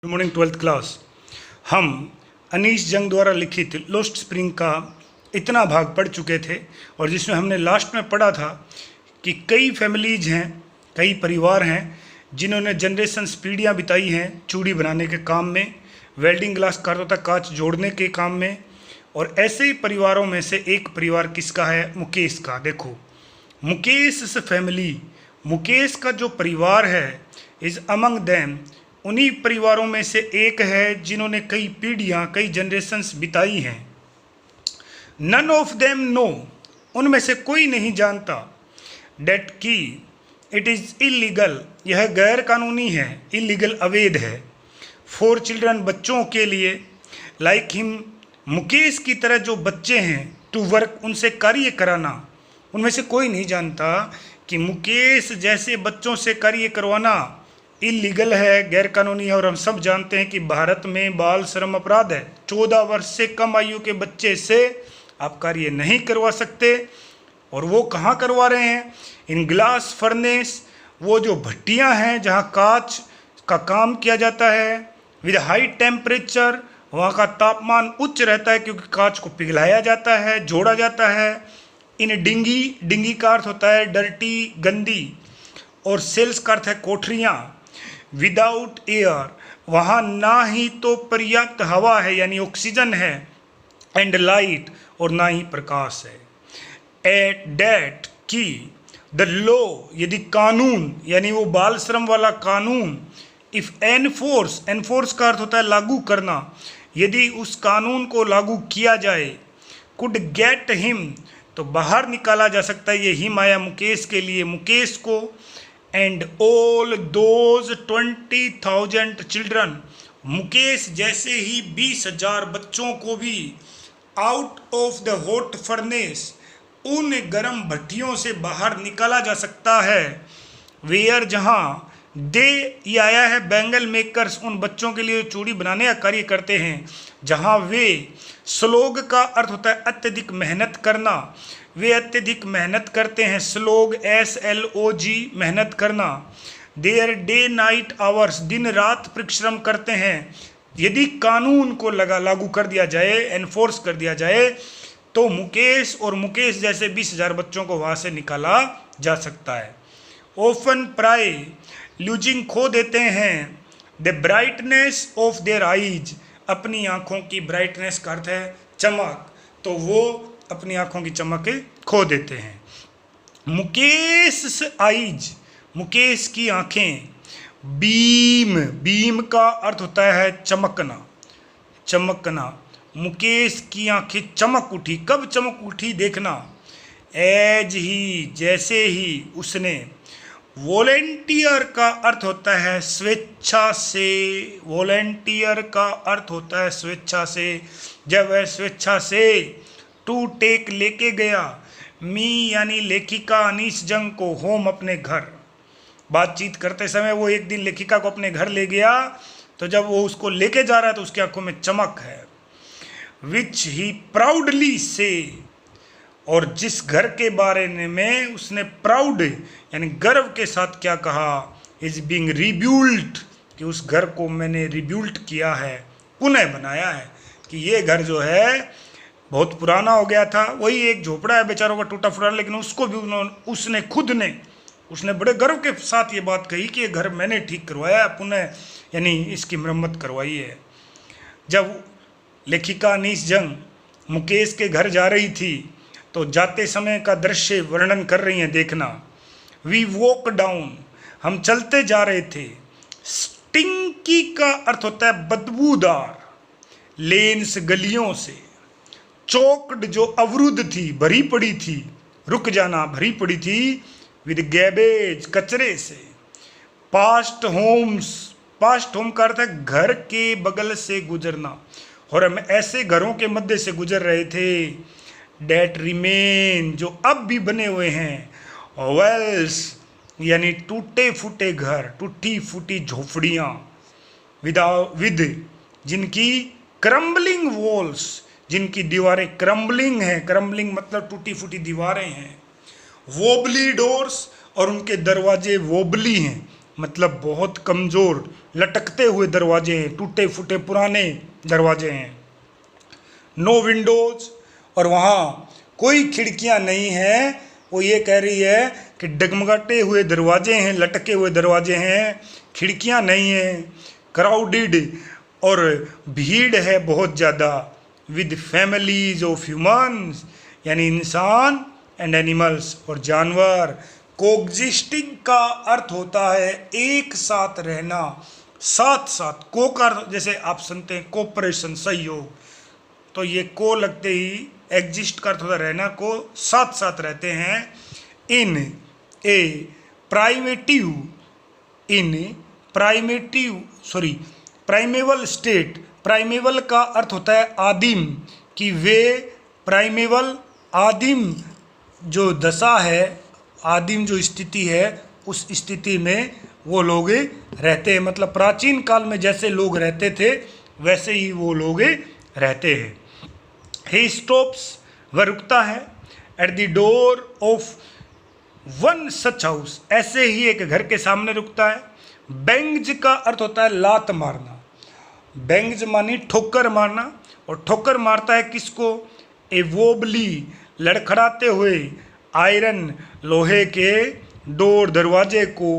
Good morning twelfth class. हम अनीश जंग द्वारा लिखित लोस्ट स्प्रिंग का इतना भाग पढ़ चुके थे और जिसमें हमने लास्ट में पढ़ा था कि कई फैमिलीज हैं, कई परिवार हैं जिन्होंने जनरेशन्स पीढ़ियाँ बिताई हैं चूड़ी बनाने के काम में, वेल्डिंग ग्लास का अर्थ होता है कांच जोड़ने के काम में। और ऐसे ही परिवारों में से एक परिवार किसका है? मुकेश का। देखो, मुकेश फैमिली, मुकेश का जो परिवार है इज़ अमंग दैम, उन्हीं परिवारों में से एक है जिन्होंने कई पीढ़ियाँ, कई जनरेशन्स बिताई हैं। नन ऑफ देम नो, उनमें से कोई नहीं जानता, डेट की इट इज़ इलीगल, यह गैर कानूनी है, इलीगल अवैध है, फॉर चिल्ड्रन, बच्चों के लिए, लाइक हिम, मुकेश की तरह जो बच्चे हैं, टू वर्क, उनसे कार्य कराना। उनमें से कोई नहीं जानता कि मुकेश जैसे बच्चों से कार्य करवाना इलीगल है, गैर कानूनी है। और हम सब जानते हैं कि भारत में बाल श्रम अपराध है। 14 वर्ष से कम आयु के बच्चे से आप कार्य नहीं करवा सकते। और वो कहाँ करवा रहे हैं? इन ग्लास फर्नेस, वो जो भट्टियाँ हैं जहाँ कांच का काम किया जाता है, विद हाई टेम्परेचर, वहाँ का तापमान उच्च रहता है क्योंकि कांच को पिघलाया जाता है, जोड़ा जाता है। इन डिंगी, डिंगी का अर्थ होता है डर्टी, गंदी, और सेल्स का अर्थ है कोठरियाँ। विदाउट एयर, वहाँ ना ही तो पर्याप्त हवा है यानी ऑक्सीजन है, एंड लाइट, और ना ही प्रकाश है। एट डेट की द लॉ, यदि कानून यानी वो बाल श्रम वाला कानून, इफ एनफोर्स, एनफोर्स का अर्थ होता है लागू करना, यदि उस कानून को लागू किया जाए, कुड गेट हिम, तो बाहर निकाला जा सकता है। ये हिम आया मुकेश के लिए, मुकेश को, and all those 20,000 children, Mukesh जैसे ही 20,000 बच्चों को भी, out of the hot furnace, उन गर्म भट्टियों से बाहर निकाला जा सकता है। वेयर, जहाँ, दे, ये आया है बैंगल मेकर्स, उन बच्चों के लिए चूड़ी बनाने का कार्य करते हैं, जहाँ वे, स्लोग का अर्थ होता है अत्यधिक मेहनत करना, वे अत्यधिक मेहनत करते हैं, स्लोग SLOG, मेहनत करना। देयर डे नाइट आवर्स, दिन रात परिश्रम करते हैं। यदि कानून को लागू कर दिया जाए, एनफोर्स कर दिया जाए, तो मुकेश और मुकेश जैसे 20,000 बच्चों को वहाँ से निकाला जा सकता है। ओफन प्राय, लूजिंग, खो देते हैं, the brightness of their eyes, अपनी आँखों की, ब्राइटनेस का अर्थ है चमक, तो वो अपनी आँखों की चमक खो देते हैं। मुकेश आईज, मुकेश की आँखें, बीम, बीम का अर्थ होता है चमकना, चमकना, मुकेश की आँखें चमक उठी। कब चमक उठी? देखना, एज ही, जैसे ही उसने, वॉलेंटियर का अर्थ होता है स्वेच्छा से, वॉलेंटियर का अर्थ होता है स्वेच्छा से, जब वह स्वेच्छा से, टू टेक, लेके गया, मी यानी लेखिका अनीश जंग को, होम, अपने घर। बातचीत करते समय वो एक दिन लेखिका को अपने घर ले गया, तो जब वो उसको लेके जा रहा है तो उसकी आंखों में चमक है। विच ही प्राउडली से, और जिस घर के बारे में उसने प्राउड यानी गर्व के साथ क्या कहा, इज बीइंग रिब्यूल्ड, कि उस घर को मैंने रिब्यूल्ड किया है, पुनः बनाया है, कि ये घर जो है बहुत पुराना हो गया था, वही एक झोपड़ा है बेचारों का टूटा फूटा, लेकिन उसको भी उसने खुद ने, उसने बड़े गर्व के साथ ये बात कही कि ये घर मैंने ठीक करवाया है, पुनः यानी इसकी मरम्मत करवाई है। जब लेखिका अनीश जंग मुकेश के घर जा रही थी तो जाते समय का दृश्य वर्णन कर रही हैं, देखना। वी वॉक डाउन, हम चलते जा रहे थे। स्टिंकी का अर्थ होता है बदबूदार, लेन्स, गलियों से। चोक्ड, जो अवरुद्ध थी, भरी पड़ी थी, रुक जाना, भरी पड़ी थी, विद गैबेज, कचरे से। पास्ट होम्स, पास्ट होम का अर्थ है घर के बगल से गुजरना, और हम ऐसे घरों के मध्य से गुजर रहे थे, डेट रिमेन, जो अब भी बने हुए हैं, वेल्स यानी टूटे फूटे घर, टूटी फूटी झोपड़ियाँ, विद, जिनकी क्रम्बलिंग वॉल्स, जिनकी दीवारें क्रम्बलिंग हैं, क्रम्बलिंग मतलब टूटी फूटी दीवारें हैं, वोबली डोर्स, और उनके दरवाजे वोबली हैं, मतलब बहुत कमज़ोर लटकते हुए दरवाजे हैं, टूटे फूटे पुराने दरवाजे हैं। नो विंडोज़, और वहाँ कोई खिड़कियाँ नहीं हैं। वो ये कह रही है कि डगमगाते हुए दरवाजे हैं, लटके हुए दरवाजे हैं, खिड़कियाँ नहीं हैं। क्राउडेड, और भीड़ है बहुत ज़्यादा। विद फैमिलीज ऑफ ह्यूमन्स, यानी इंसान एंड एनिमल्स, और जानवर। कोएग्जिस्टिंग का अर्थ होता है एक साथ रहना, साथ साथ। को का जैसे आप सुनते हैं कोऑपरेशन, सहयोग, तो ये को लगते ही एग्जिस्ट का अर्थ होता है रहना, को साथ साथ रहते हैं। इन ए प्राइमेवल स्टेट। प्राइमेवल का अर्थ होता है आदिम, कि वे प्राइमेवल आदिम जो दशा है, आदिम जो स्थिति है, उस स्थिति में वो लोग रहते हैं। मतलब प्राचीन काल में जैसे लोग रहते थे वैसे ही वो लोग रहते हैं। ही स्टॉप्स, वह रुकता है। At the door of one such house, ऐसे ही एक घर के सामने रुकता है। बेंग्ज का अर्थ होता है लात मारना। बेंग्ज मानी ठोकर मारना, और ठोकर मारता है किसको? ए वोबली, लड़खड़ाते हुए, आयरन, लोहे के डोर, दरवाजे को,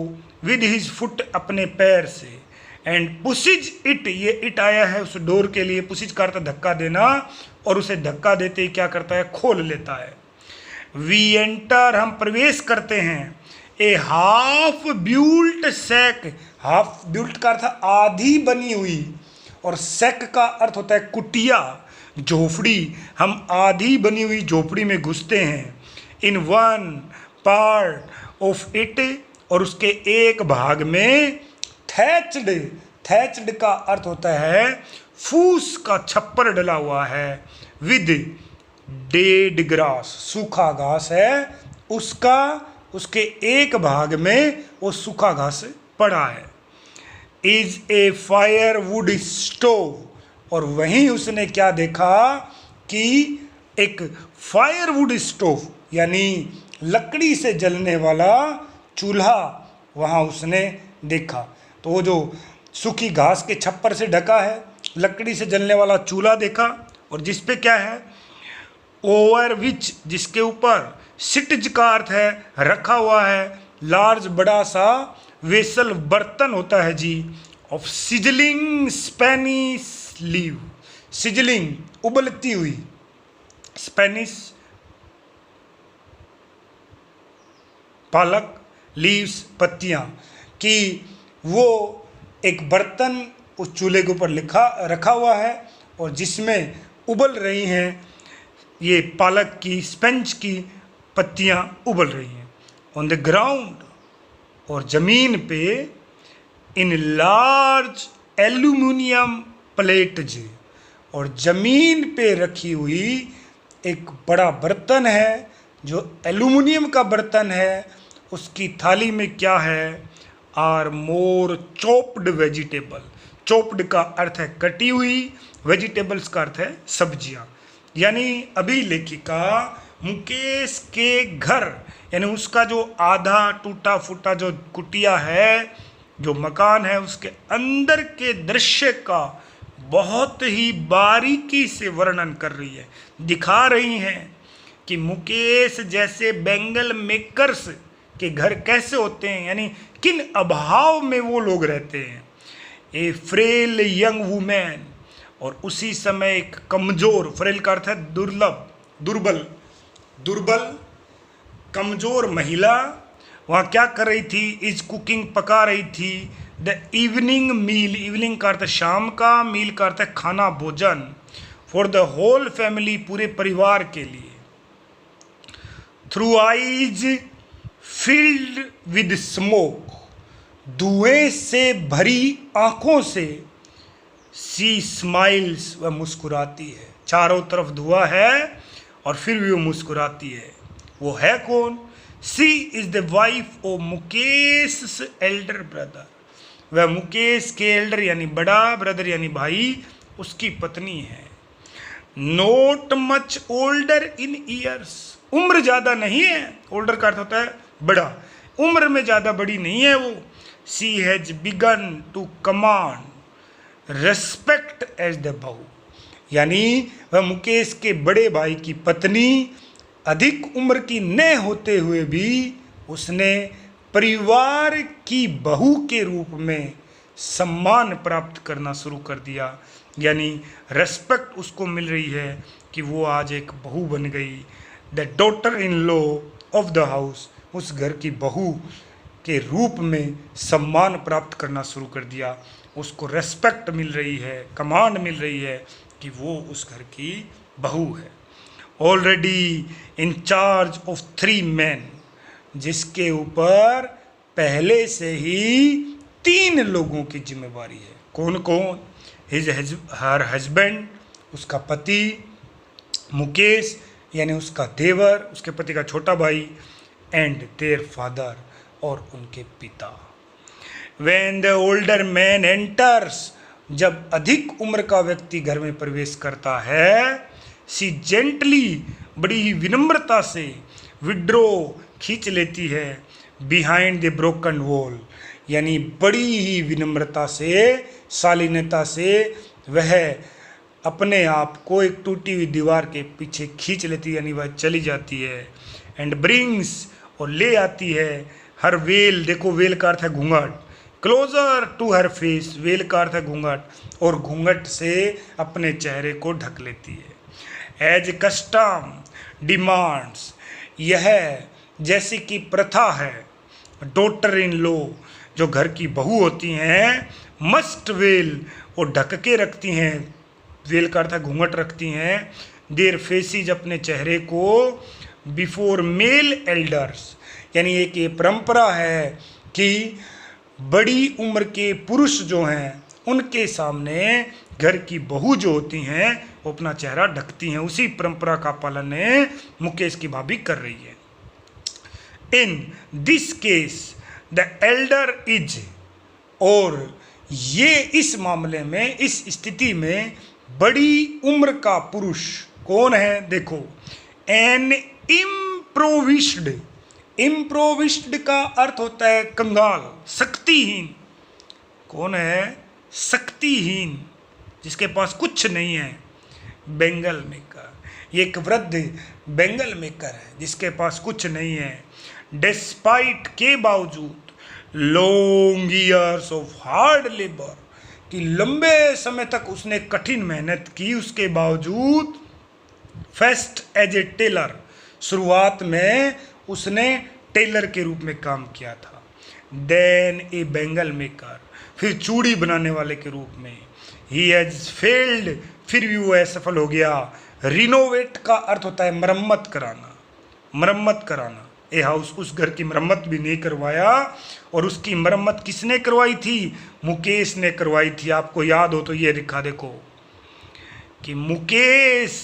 विद हिज फुट, अपने पैर से। एंड पुशिज इट, ये इट आया है उस डोर के लिए। पुशिज का अर्थ धक्का देना, और उसे धक्का देते ही क्या करता है? खोल लेता है। वी एंटर, हम प्रवेश करते हैं। A half built sack, half built का अर्थ आधी बनी हुई, और सैक का अर्थ होता है कुटिया, झोपड़ी। हम आधी बनी हुई झोपड़ी में घुसते हैं। In one part of it, और उसके एक भाग में। थैच्ड, थैच्ड का अर्थ होता है फूस का छप्पर डला हुआ है। विद डेड ग्रास, सूखा घास है उसका, उसके एक भाग में वो सूखा घास पड़ा है। Is a fire would stove, और वहीं उसने क्या देखा कि एक फायरवुड स्टोव, यानी लकड़ी से जलने वाला चूल्हा वहाँ उसने देखा। तो वो जो सूखी घास के छप्पर से ढका है, लकड़ी से जलने वाला चूल्हा देखा, और जिस पे क्या है? ओवर विच, जिसके ऊपर। सिटज का अर्थ है रखा हुआ है, लार्ज, बड़ा सा, वेसल, बर्तन होता है जी। Of sizzling spinach leave, sizzling, उबलती हुई, स्पेनिश पालक, लीव्स, पत्तियाँ, कि वो एक बर्तन उस चूल्हे के ऊपर रखा हुआ है, और जिसमें उबल रही हैं ये पालक की, स्पेंज की पत्तियाँ उबल रही हैं। ऑन द ग्राउंड, और ज़मीन पे। इन लार्ज एल्यूमिनियम प्लेट्स, और ज़मीन पे रखी हुई एक बड़ा बर्तन है जो एल्यूमिनियम का बर्तन है। उसकी थाली में क्या है? Are more chopped vegetable. Chopped का अर्थ है कटी हुई, वेजिटेबल्स का अर्थ है सब्जियां। यानी अभी लेखिका मुकेश के घर, यानी उसका जो आधा टूटा फूटा जो कुटिया है, जो मकान है, उसके अंदर के दृश्य का बहुत ही बारीकी से वर्णन कर रही है। दिखा रही हैं कि मुकेश जैसे बेंगल मेकर्स के घर कैसे होते हैं, यानी किन अभाव में वो लोग रहते हैं। ए फ्रेल यंग वुमेन, और उसी समय एक कमज़ोर, फ्रेल का अर्थ है दुर्लभ, दुर्बल, कमज़ोर महिला वहाँ क्या कर रही थी? इज कुकिंग, पका रही थी। द इवनिंग मील, इवनिंग का अर्थ शाम का, मील का अर्थ है खाना, भोजन। फॉर द होल फैमिली, पूरे परिवार के लिए। Through eyes filled with smoke, धुएं से भरी आंखों से। सी स्माइल्स, वह मुस्कुराती है। चारों तरफ धुआं है और फिर भी वो मुस्कुराती है। वो है कौन? She is the wife of Mukesh elder brother, वह मुकेश के एल्डर यानी बड़ा, ब्रदर यानी भाई, उसकी पत्नी है। नोट मच ओल्डर इन ईयर्स, उम्र ज़्यादा नहीं है। ओल्डर का अर्थ होता है बड़ा, उम्र में ज़्यादा बड़ी नहीं है वो। She has begun to command respect as the bahu, यानी वह मुकेश के बड़े भाई की पत्नी अधिक उम्र की न होते हुए भी उसने परिवार की बहू के रूप में सम्मान प्राप्त करना शुरू कर दिया, यानी रेस्पेक्ट उसको मिल रही है कि वो आज एक बहू बन गई। The daughter in law of the house, उस घर की बहू के रूप में सम्मान प्राप्त करना शुरू कर दिया, उसको रेस्पेक्ट मिल रही है, कमांड मिल रही है कि वो उस घर की बहू है। Already in charge of 3 men, जिसके ऊपर पहले से ही 3 लोगों की जिम्मेवारी है। कौन कौन? हर हस्बैंड, उसका पति मुकेश यानी उसका देवर, उसके पति का छोटा भाई, एंड देयर फादर, और उनके पिता। When the older man enters, जब अधिक उम्र का व्यक्ति घर में प्रवेश करता है, सी जेंटली, बड़ी ही विनम्रता से, विड्रो, खींच लेती है, बिहाइंड द ब्रोकन वॉल, यानी बड़ी ही विनम्रता से, शालीनता से वह अपने आप को एक टूटी हुई दीवार के पीछे खींच लेती है, यानी वह चली जाती है। एंड ब्रिंग्स, और ले आती है, हर वेल, देखो वेल का अर्थ है घूंघट, closer to her face, veil का अर्थ है घूंघट, और घूंघट से अपने चेहरे को ढक लेती है। एज कस्टम डिमांड्स, यह जैसी कि प्रथा है, डॉटर इन लॉ, जो घर की बहू होती हैं, मस्ट वेल, और ढक के रखती हैं, वेल का अर्थ है घूंघट रखती हैं, देयर फेसिज, अपने चेहरे को, बिफोर मेल एल्डर्स, यानी एक ये परंपरा है कि बड़ी उम्र के पुरुष जो हैं उनके सामने घर की बहू जो होती हैं वो अपना चेहरा ढकती हैं। उसी परंपरा का पालन मुकेश की भाभी कर रही है। In this case the Elder is, और ये इस मामले में, इस स्थिति में बड़ी उम्र का पुरुष कौन है? देखो, एन इम्प्रोविस्ड, इम्प्रोविस्ड का अर्थ होता है कंगाल, शक्तिहीन। कौन है? शक्तिहीन, जिसके पास कुछ नहीं है। बेंगल मेकर, ये एक वृद्ध बेंगल मेकर है जिसके पास कुछ नहीं है। डिस्पाइट, के बावजूद, long years of hard labour, कि लंबे समय तक उसने कठिन मेहनत की, उसके बावजूद, फर्स्ट एज ए टेलर, शुरुआत में उसने टेलर के रूप में काम किया था। देन ए बेंगल मेकर, फिर चूड़ी बनाने वाले के रूप में। ही हैज फेल्ड, फिर भी वो असफल हो गया। रिनोवेट का अर्थ होता है मरम्मत कराना, मरम्मत कराना। ए हाउस, उस घर की मरम्मत भी नहीं करवाया, और उसकी मरम्मत किसने करवाई थी? मुकेश ने करवाई थी। आपको याद हो तो ये लिखा देखो कि Mukesh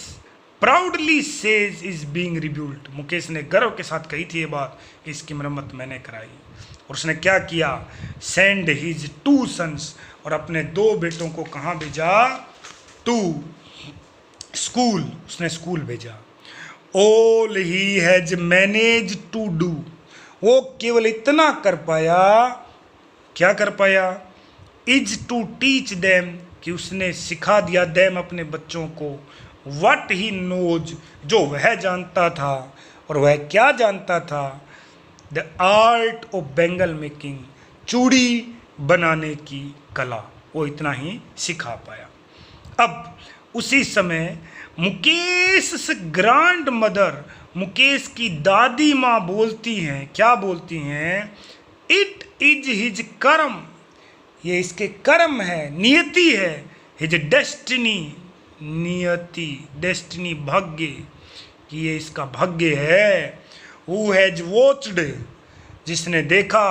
proudly says is being rebuilt, Mukesh ने गर्व के साथ कही थी ये बात कि इसकी मरम्मत मैंने कराई। और उसने क्या किया? सेंड हिज 2 sons, और अपने 2 बेटों को कहाँ भेजा? टू स्कूल, उसने स्कूल भेजा। All he has manage to do, वो केवल इतना कर पाया, क्या कर पाया? इज टू टीच देम, कि उसने सिखा दिया देम, अपने बच्चों को, व्हाट ही नोज, जो वह जानता था। और वह क्या जानता था? The art of Bengal making, चूड़ी बनाने की कला, वो इतना ही सिखा पाया। अब उसी समय मुकेश ग्रैंड मदर, मुकेश की दादी माँ बोलती हैं, क्या बोलती हैं? इट इज हिज कर्म, ये इसके कर्म है, नियति है। हिज डेस्टिनी, नियति, डेस्टिनी भाग्य, कि ये इसका भाग्य है। हु हैज वॉच्ड, जिसने देखा।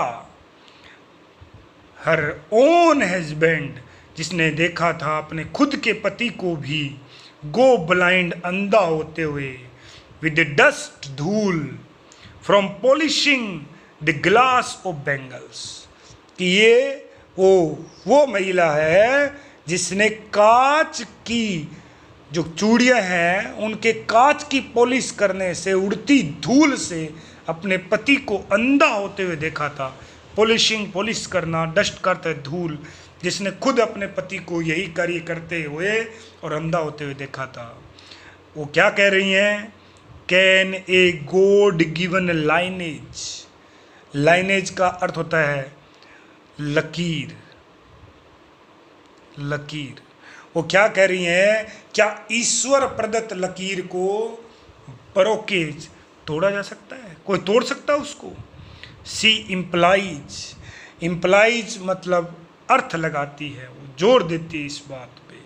हर ओन हस्बैंड, जिसने देखा था अपने खुद के पति को भी, गो ब्लाइंड, अंधा होते हुए, विद डस्ट, धूल, from polishing the glass of bangles, कि ये वो महिला है जिसने कांच की जो चूड़ियाँ हैं उनके कांच की पॉलिश करने से, उड़ती धूल से अपने पति को अंधा होते हुए देखा था। पॉलिश करना, डस्ट करते धूल, जिसने खुद अपने पति को यही कार्य करते हुए और अंधा होते हुए देखा था। वो क्या कह रही हैं? Can a god given lineage, lineage का अर्थ होता है लकीर, लकीर। वो क्या कह रही हैं? क्या ईश्वर प्रदत्त लकीर को ब्रोकेज तोड़ा जा सकता है? कोई तोड़ सकता है उसको? सी इम्प्लाइज, इम्प्लाइज मतलब अर्थ लगाती है, वो जोर देती है इस बात पे।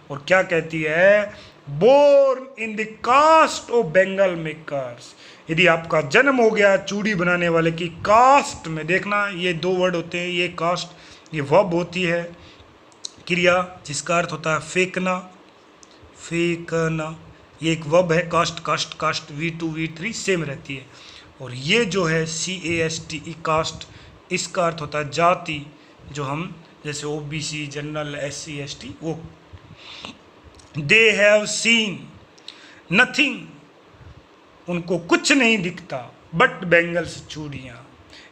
और क्या कहती है? Born in the caste of bangle makers, यदि आपका जन्म हो गया चूड़ी बनाने वाले की कास्ट में, देखना ये दो वर्ड होते हैं, ये कास्ट, ये वर्ब होती है क्रिया जिसका अर्थ होता है फेंकना, फेंकना, ये एक वर्ब है। Cast, cast, cast V2 V3 same रहती है। और ये जो है CAST कास्ट, इसका अर्थ होता है जाति, जो हम जैसे OBC, जनरल, SC ST, वो। दे हैव सीन नथिंग, उनको कुछ नहीं दिखता बट बेंगल्स, चूड़ियाँ।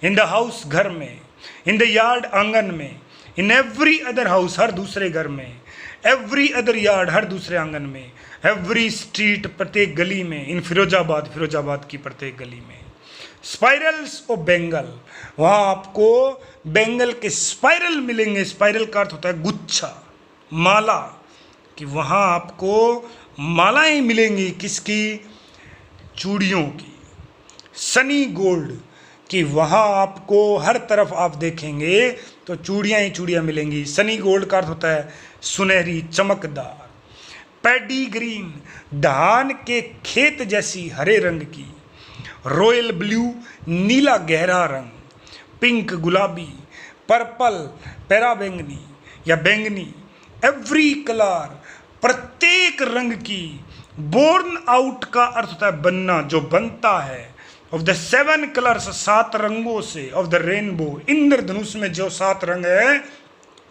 इन द हाउस, घर में, इन द यार्ड, आंगन में, इन एवरी अदर हाउस, हर दूसरे घर में, एवरी अदर यार्ड, हर दूसरे आंगन में, एवरी स्ट्रीट, प्रत्येक गली में, इन फिरोजाबाद, फिरोजाबाद की प्रत्येक गली में। स्पाइरल्स ऑफ बेंगल, वहाँ आपको बेंगल के स्पाइरल मिलेंगे। स्पाइरल का अर्थ होता है गुच्छा, माला, कि वहाँ आपको मालाएं मिलेंगी, किसकी? चूड़ियों की। सनी गोल्ड, कि वहाँ आपको हर तरफ आप देखेंगे तो चूड़ियाँ ही चूड़ियाँ मिलेंगी। सनी गोल्ड का अर्थ होता है सुनहरी, चमकदार। पैडी ग्रीन, धान के खेत जैसी हरे रंग की। रॉयल ब्लू, नीला गहरा रंग। पिंक, गुलाबी। पर्पल, पैरा बैंगनी या बैंगनी। एवरी कलर, प्रत्येक रंग की। बोर्न आउट का अर्थ होता है बनना, जो बनता है। ऑफ द 7 कलर्स, 7 रंगों से। ऑफ द रेनबो, इंद्रधनुष में जो 7 रंग है,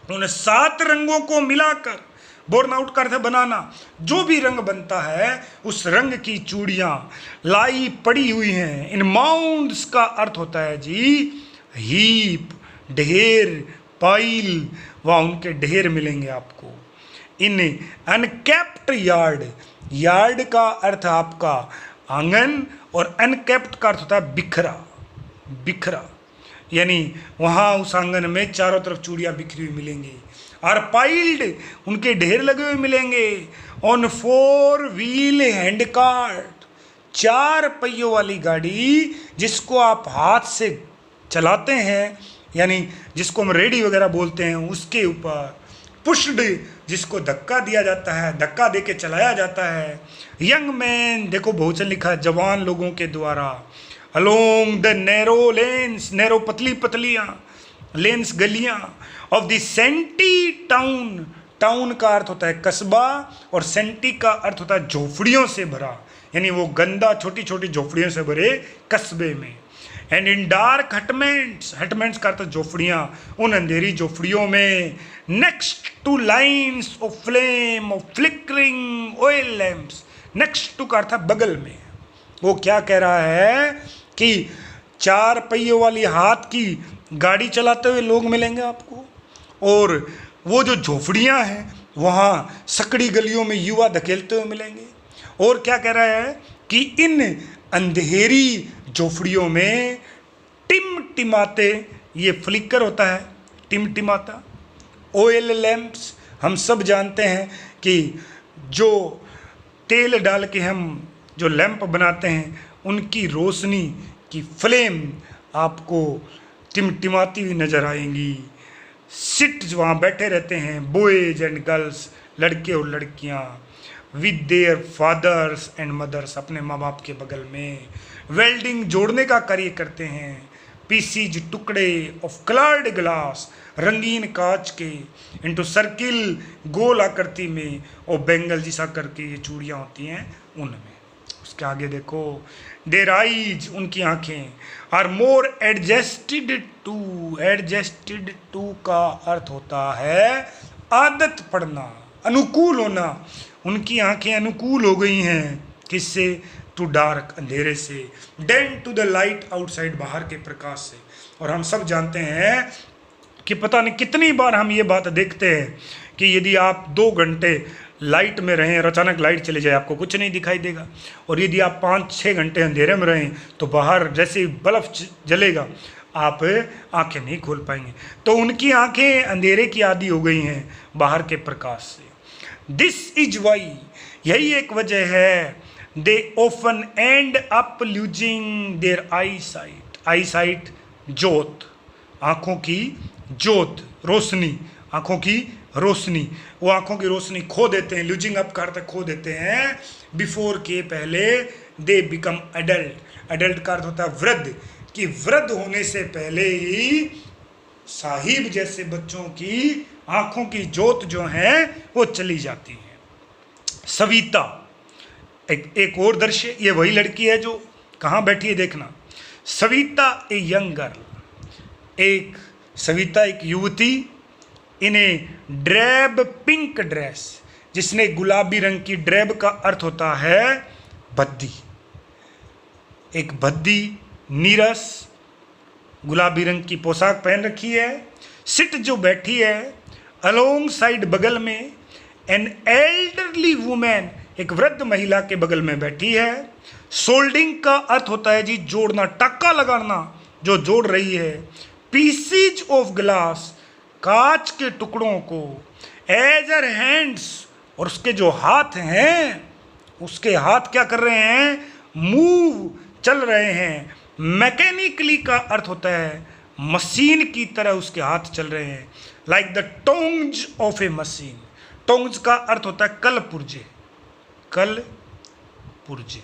उन 7 रंगों को मिलाकर, बोर्न आउट का अर्थ है बनाना, जो भी रंग बनता है उस रंग की चूड़ियाँ लाई पड़ी हुई हैं। इन माउंड्स का अर्थ होता है जी हीप, ढेर, पाइल, वहाँ उनके ढेर मिलेंगे आपको। इन अनकेप्ट यार्ड, यार्ड का अर्थ आपका आंगन, और अनकेप्ट का अर्थ होता है बिखरा, बिखरा, यानी वहाँ उस आंगन में चारों तरफ चूड़ियाँ बिखरी हुई मिलेंगी। आर पाइल्ड, उनके ढेर लगे हुए मिलेंगे। ऑन 4 व्हील हैंड कार्ट, 4 पहियों वाली गाड़ी, जिसको आप हाथ से चलाते हैं, यानी जिसको हम रेडी वगैरह बोलते हैं, उसके ऊपर। पुश्ड, जिसको धक्का दिया जाता है, धक्का दे के चलाया जाता है। यंग मैन, देखो बहुवचन लिखा है, जवान लोगों के द्वारा। Along the narrow lanes, narrow पतली पतलियाँ, लेन्स गलियाँ। ऑफ द सेंटी टाउन, टाउन का अर्थ होता है कस्बा, और सेंटी का अर्थ होता है झोपड़ियों से भरा, यानी वो गंदा छोटी छोटी झोपड़ियों से भरे कस्बे में। And in dark hutments, hutments का अर्थ झोपड़ियाँ, उन अंधेरी झोपड़ियों में। Next to lines of flame of flickering oil lamps, next to का अर्थ है बगल में। वो क्या कह रहा है कि 4 पहियों वाली हाथ की गाड़ी चलाते हुए लोग मिलेंगे आपको, और वो जो झोपड़ियाँ हैं वहाँ सकड़ी गलियों में युवा धकेलते हुए मिलेंगे। और क्या कह रहा है कि इन अंधेरी झोपड़ियों में टिमटिमाते, ये फ्लिकर होता है टिमटिमाता। ऑयल लैंप्स, हम सब जानते हैं कि जो तेल डाल के हम जो लैंप बनाते हैं, उनकी रोशनी की फ्लेम आपको टिमटिमाती हुई नजर आएंगी। सिट, वहाँ बैठे रहते हैं बॉयज एंड गर्ल्स, लड़के और लड़कियाँ, with their fathers and mothers, अपने माँ बाप के बगल में। वेल्डिंग, जोड़ने का कार्य करते हैं। पीसीज, टुकड़े ऑफ कलर्ड ग्लास, रंगीन कांच के। इनटू सर्किल, गोल आकृति में, और बेंगल जिसा करके ये चूड़ियाँ होती हैं उनमें। उसके आगे देखो, देयर आइज, उनकी आंखें। Are more adjusted to, adjusted to का अर्थ होता है आदत पड़ना, अनुकूल होना। उनकी आंखें अनुकूल हो गई हैं, किससे? टू डार्क, अंधेरे से। Than to the light outside, बाहर के प्रकाश से। और हम सब जानते हैं कि पता नहीं कितनी बार हम ये बात देखते हैं कि यदि आप 2 घंटे लाइट में रहें और अचानक लाइट चली जाए, आपको कुछ नहीं दिखाई देगा। और यदि आप 5-6 घंटे अंधेरे में रहें तो बाहर जैसे ही बल्ब जलेगा आप आंखें नहीं खोल पाएंगे। तो उनकी आंखें अंधेरे की आदी हो गई हैं बाहर के प्रकाश से। दिस इज वाई, यही एक वजह है, they often end up losing their eyesight. Eyesight जोत, आँखों की जोत, रोशनी, आँखों की रोशनी, वो आँखों की रोशनी खो देते हैं। लूजिंग अप का अर्थ खो देते हैं, बिफोर के पहले, दे बिकम एडल्ट। एडल्ट का अर्थ होता है वृद्ध, कि वृद्ध होने से पहले ही साहिब जैसे बच्चों की आँखों की जोत जो है वो चली जाती है। सविता एक और दृश्य, ये वही लड़की है जो कहाँ बैठी है देखना। सविता ए यंग गर्ल, एक सविता एक युवती इन ए ड्रेब पिंक ड्रेस, जिसने गुलाबी रंग की, ड्रेब का अर्थ होता है भद्दी, एक भद्दी नीरस गुलाबी रंग की पोशाक पहन रखी है। सिट जो बैठी है, अलोंग साइड बगल में, एन एल्डरली वुमेन, एक वृद्ध महिला के बगल में बैठी है। सोल्डिंग का अर्थ होता है जी जोड़ना, टक्का लगाना, जो जोड़ रही है। पीसीज ऑफ ग्लास, कांच के टुकड़ों को। एज हर हैंड्स, और उसके जो हाथ हैं, उसके हाथ क्या कर रहे हैं, मूव, चल रहे हैं। मैकेनिकली का अर्थ होता है मशीन की तरह उसके हाथ चल रहे हैं। Like the tongs of A machine, tongs का अर्थ होता है कल पुर्जे, कल पुर्जे,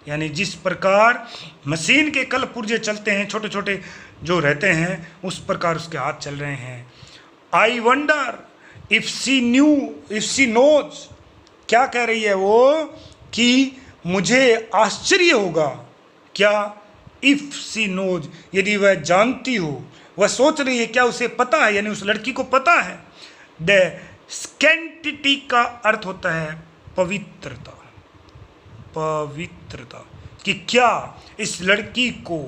यानी जिस प्रकार मशीन के कल पुर्जे चलते हैं, छोटे छोटे जो रहते हैं, उस प्रकार उसके हाथ चल रहे हैं। I wonder if she knew, if she knows, क्या कह रही है वो, कि मुझे आश्चर्य होगा, क्या, इफ सी नोज, यदि वह जानती हो, वह सोच रही है, क्या उसे पता है, यानी उस लड़की को पता है। द स्कैंटिटी का अर्थ होता है पवित्रता, पवित्रता, कि क्या इस लड़की को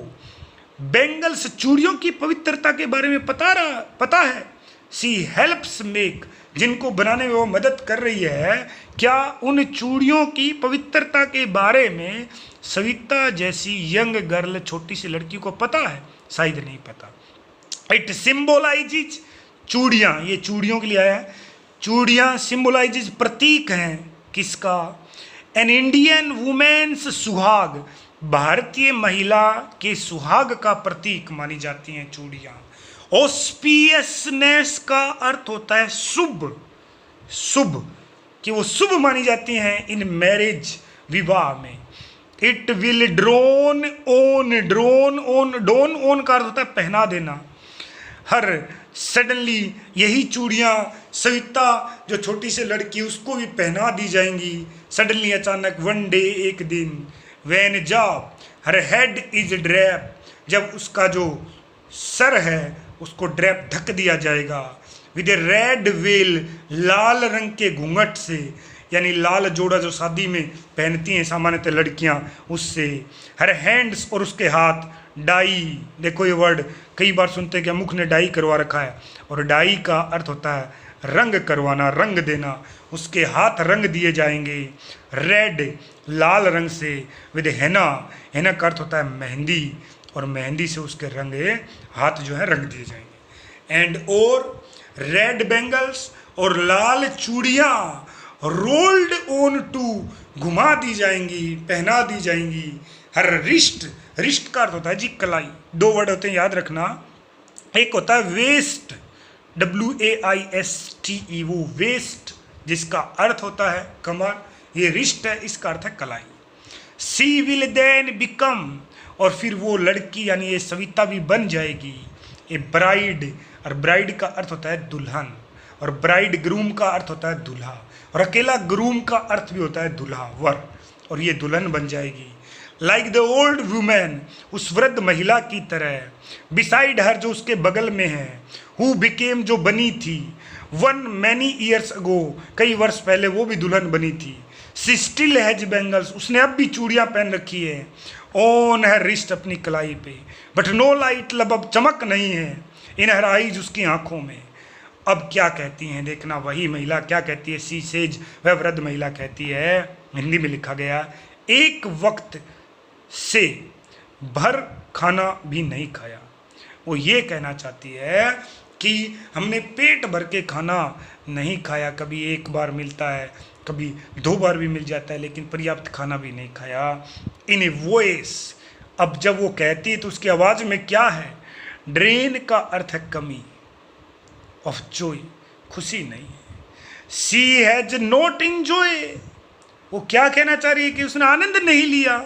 बैंगल्स, चूड़ियों की पवित्रता के बारे में पता है। सी हेल्प्स मेक, जिनको बनाने में वो मदद कर रही है, क्या उन चूड़ियों की पवित्रता के बारे में सविता जैसी यंग गर्ल, छोटी सी लड़की को पता है? शायद नहीं पता। इट सिंबोलाइजेज, चूड़ियाँ, ये चूड़ियों के लिए आया है। चूड़ियाँ सिंबोलाइजेज, प्रतीक हैं किसका, एन इंडियन वुमेन्स सुहाग, भारतीय महिला के सुहाग का प्रतीक मानी जाती हैं चूड़ियाँ। ऑस्पियसनेस का अर्थ होता है शुभ, शुभ, कि वो शुभ मानी जाती हैं इन मैरिज, विवाह में। It will drone on, drone on, drone on का अर्थ होता है पहना देना। हर सडनली, यही चूड़ियाँ सविता जो छोटी सी लड़की, उसको भी पहना दी जाएंगी सडनली, अचानक, वन डे, एक दिन। When job her head is drape, जब उसका जो सर है उसको ड्रैप ढक दिया जाएगा। विद ए रेड वेल, लाल रंग के घूंघट से, यानी लाल जोड़ा जो शादी में पहनती हैं सामान्यतः लड़कियां, उससे। हर हैंड्स, और उसके हाथ। डाई, देखो ये वर्ड कई बार सुनते हैं कि मुख ने डाई करवा रखा है, और डाई का अर्थ होता है रंग करवाना, रंग देना। उसके हाथ रंग दिए जाएंगे रेड, लाल रंग से। विद हेना, हेना का अर्थ होता है मेहंदी, और मेहंदी से उसके रंग, हाथ जो है रंग दिए जाएंगे। एंड और रेड बैंगल्स, और लाल चूड़ियाँ रोल्ड ऑन टू, घुमा दी जाएंगी, पहना दी जाएंगी। हर रिस्ट, रिस्ट का अर्थ होता है जी कलाई। 2 वर्ड होते हैं, याद रखना। एक होता है वेस्ट, WAISTE, वो वेस्ट जिसका अर्थ होता है कमर, ये रिस्ट है, इसका अर्थ है कलाई। सी विल देन बिकम, और फिर वो लड़की यानी ये सविता भी बन जाएगी ए ब्राइड, और ब्राइड का अर्थ होता है दुल्हन, और ब्राइड ग्रूम का अर्थ होता है दूल्हा, और अकेला ग्रूम का अर्थ भी होता है दूल्हा, वर, और ये दुल्हन बन जाएगी। लाइक द ओल्ड वुमेन, उस वृद्ध महिला की तरह। बिसाइड हर, जो उसके बगल में है। हु बिकेम, जो बनी थी। वन मैनी ईयर्स अगो, कई वर्ष पहले वो भी दुल्हन बनी थी। सी स्टिल हैज बैंगल्स, उसने अब भी चूड़ियां पहन रखी है, ऑन है रिस्ट, अपनी कलाई पे, बट नो लाइट, लब अब चमक नहीं है, इन हर आईज, उसकी आंखों में। अब क्या कहती हैं देखना, वही महिला क्या कहती है, सी सेज, वह वृद्ध महिला कहती है, हिंदी में लिखा गया, एक वक्त से भर खाना भी नहीं खाया। वो ये कहना चाहती है कि हमने पेट भर के खाना नहीं खाया, कभी एक बार मिलता है, कभी 2 बार भी मिल जाता है, लेकिन पर्याप्त खाना भी नहीं खाया। इन ए वॉइस, अब जब वो कहती है तो उसकी आवाज़ में क्या है, ड्रेन का अर्थ है कमी, ऑफ जॉय, खुशी नहीं है, सी हैज नॉट एंजॉय, वो क्या कहना चाह रही है कि उसने आनंद नहीं लिया,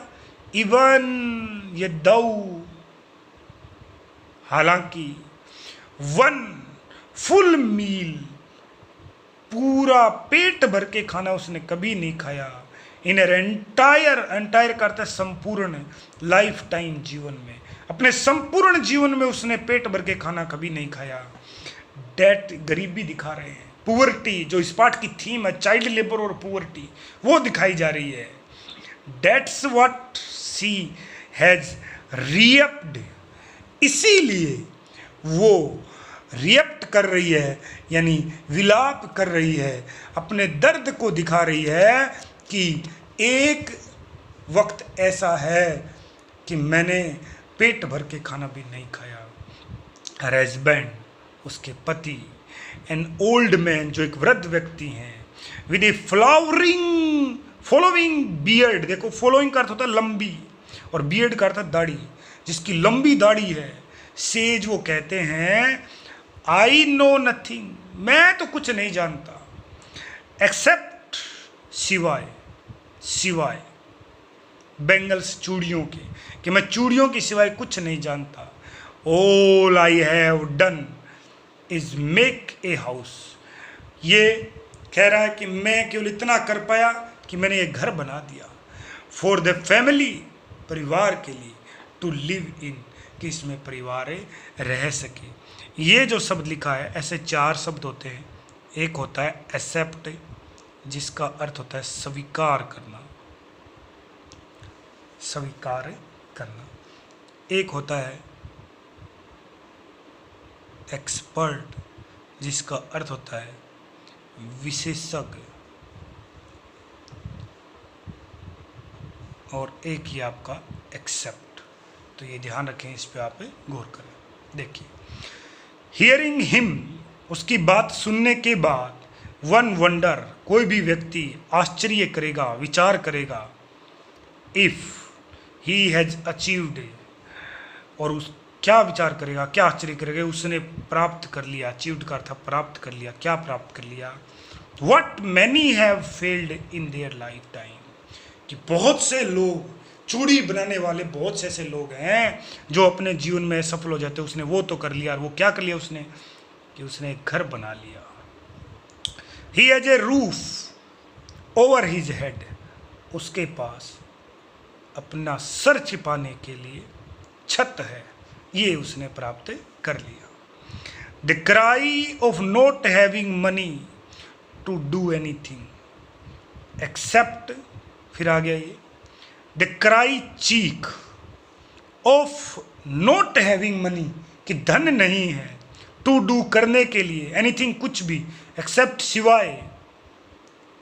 इवन ये दऊ, हालांकि वन फुल मील, पूरा पेट भर के खाना उसने कभी नहीं खाया, इन एंटायर, एंटायर का अर्थ है संपूर्ण, लाइफ टाइम, जीवन में, अपने संपूर्ण जीवन में उसने पेट भर के खाना कभी नहीं खाया। डेट, गरीबी दिखा रहे हैं, पुअर्टी, जो इस पाठ की थीम है, चाइल्ड लेबर और पुअर्टी, वो दिखाई जा रही है। डेट्स व्हाट सी हैज रिएप्ड, इसीलिए वो रिएप्ट कर रही है, यानी विलाप कर रही है, अपने दर्द को दिखा रही है कि एक वक्त ऐसा है कि मैंने पेट भर के खाना भी नहीं खाया। हर हस्बैंड, उसके पति, एन ओल्ड मैन, जो एक वृद्ध व्यक्ति हैं, विद ए फॉलोइंग बियर्ड, देखो फॉलोइंग का अर्थ होता है लंबी और बियर्ड का अर्थ है दाढ़ी, जिसकी लंबी दाढ़ी है, सेज, वो कहते हैं, आई नो नथिंग, मैं तो कुछ नहीं जानता, एक्सेप्ट, सिवाय, सिवाय बैंगल्स, चूड़ियों के, कि मैं चूड़ियों के सिवाय कुछ नहीं जानता। All I have done is make a house, ये कह रहा है कि मैं केवल इतना कर पाया कि मैंने ये घर बना दिया, फॉर द फैमिली, परिवार के लिए, टू लिव इन, कि इसमें परिवार रह सके। ये जो शब्द लिखा है, ऐसे 4 शब्द होते हैं। एक होता है एक्सेप्ट, जिसका अर्थ होता है स्वीकार करना, स्वीकार करना। एक होता है एक्सपर्ट, जिसका अर्थ होता है विशेषज्ञ, और एक ही आपका एक्सेप्ट। तो ये ध्यान रखें, इस पे आप गौर करें। देखिए, हियरिंग हिम, उसकी बात सुनने के बाद, वन वंडर, कोई भी व्यक्ति आश्चर्य करेगा, विचार करेगा, इफ ही हैज अचीव्ड, और उस क्या विचार करेगा, क्या आश्चर्य करेगा, उसने प्राप्त कर लिया, अचीव्ड का अर्थ प्राप्त कर लिया, क्या प्राप्त कर लिया, what many have failed in their life time, कि बहुत से लोग, चूड़ी बनाने वाले बहुत से ऐसे लोग हैं जो अपने जीवन में सफल हो जाते हैं। उसने वो तो कर लिया, और वो क्या कर लिया उसने, कि उसने एक घर बना लिया। He has a roof over his head, उसके पास अपना सर छिपाने के लिए छत है, ये उसने प्राप्त कर लिया। The cry of not having money to do anything except, फिर आ गया ये, द क्राई, चीख, ऑफ नॉट हैविंग मनी, कि धन नहीं है, टू डू, करने के लिए, एनीथिंग, कुछ भी, एक्सेप्ट, सिवाय,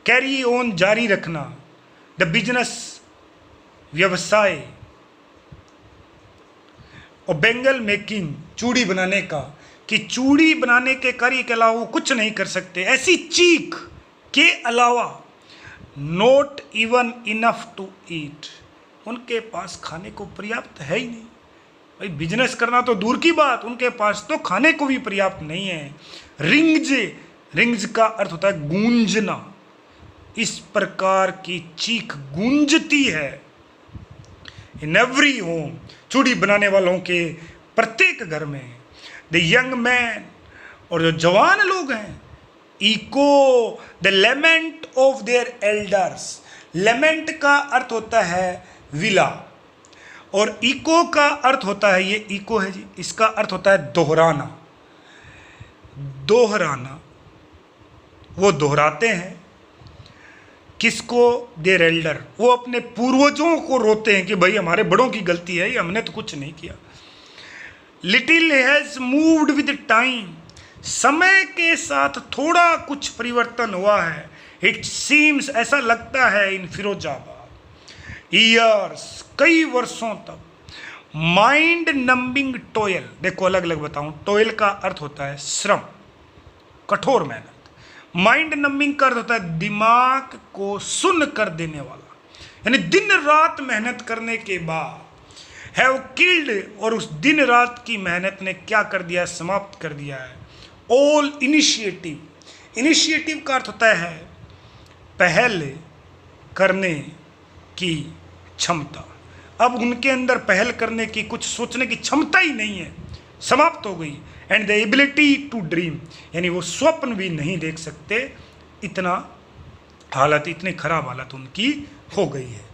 कैरी ऑन, जारी रखना, द बिजनेस, व्यवसाय, और बेंगल मेकिंग, चूड़ी बनाने का, कि चूड़ी बनाने के कार्य के अलावा वो कुछ नहीं कर सकते, ऐसी चीख के अलावा, not even enough to eat, उनके पास खाने को पर्याप्त है ही नहीं। भाई बिजनेस करना तो दूर की बात, उनके पास तो खाने को भी पर्याप्त नहीं है। रिंग्ज, रिंग्ज का अर्थ होता है गूंजना, इस प्रकार की चीख गूंजती है इन एवरी होम, चूड़ी बनाने वालों के प्रत्येक घर में। द यंग मैन, और जो जवान लोग हैं, echo the lament of their elders, lament का अर्थ होता है विला, और इको का अर्थ होता है, ये इको है जी, इसका अर्थ होता है दोहराना, दोहराना, वो दोहराते हैं किसको? Their elder. वो अपने पूर्वजों को रोते हैं कि भाई हमारे बड़ों की गलती है, ये हमने तो कुछ नहीं किया। Little has moved with time. समय के साथ थोड़ा कुछ परिवर्तन हुआ है। इट सीम्स, ऐसा लगता है, इन फिरोजाबाद ईयर्स, कई वर्षों तक। माइंड नंबिंग टोयल, देखो अलग अलग बताऊं, टोयल का अर्थ होता है श्रम, कठोर मेहनत। माइंड नंबिंग का अर्थ होता है दिमाग को सुन्न कर देने वाला, यानी दिन रात मेहनत करने के बाद हैव किल्ड, और उस दिन रात की मेहनत ने क्या कर दिया? समाप्त कर दिया है। All initiative. इनिशिएटिव का अर्थ होता है पहल करने की क्षमता। अब उनके अंदर पहल करने की, कुछ सोचने की क्षमता ही नहीं है, समाप्त हो गई। And the ability to dream, यानी वो स्वप्न भी नहीं देख सकते, इतना हालत, इतनी खराब हालत उनकी हो गई है।